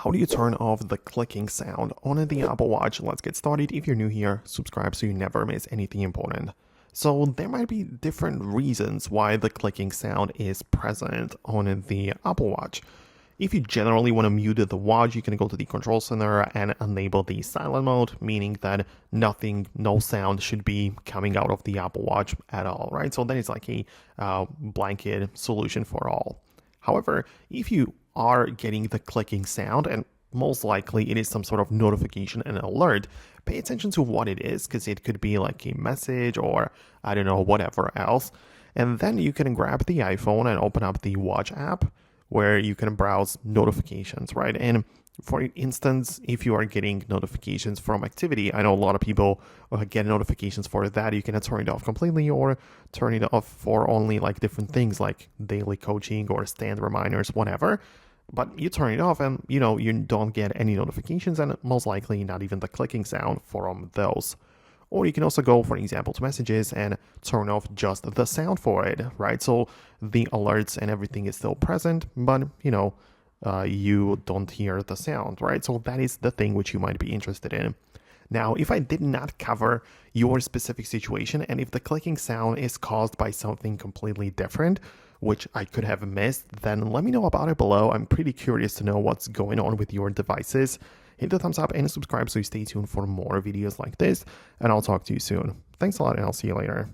How do you turn off the clicking sound on the Apple Watch? Let's get started. If you're new here, subscribe so you never miss anything important. So there might be different reasons why the clicking sound is present on the Apple Watch. If you generally want to mute the watch, you can go to the control center and enable the silent mode, meaning that no sound should be coming out of the Apple Watch at all, right? So that is like a blanket solution for all. However, if you are getting the clicking sound, and most likely it is some sort of notification and alert, pay attention to what it is, because it could be like a message or I don't know, whatever else. And then you can grab the iPhone and open up the Watch app where you can browse notifications, right? And for instance, if you are getting notifications from activity, I know a lot of people get notifications for that. You can turn it off completely or turn it off for only like different things like daily coaching or stand reminders, whatever. But you turn it off and you don't get any notifications and most likely not even the clicking sound from those. Or you can also go, for example, to messages and turn off just the sound for it, right? So the alerts and everything is still present, but you don't hear the sound, right? So that is the thing which you might be interested in. Now, if I did not cover your specific situation and if the clicking sound is caused by something completely different, which I could have missed, then let me know about it below. I'm pretty curious to know what's going on with your devices. Hit the thumbs up and subscribe so you stay tuned for more videos like this, and I'll talk to you soon. Thanks a lot, and I'll see you later.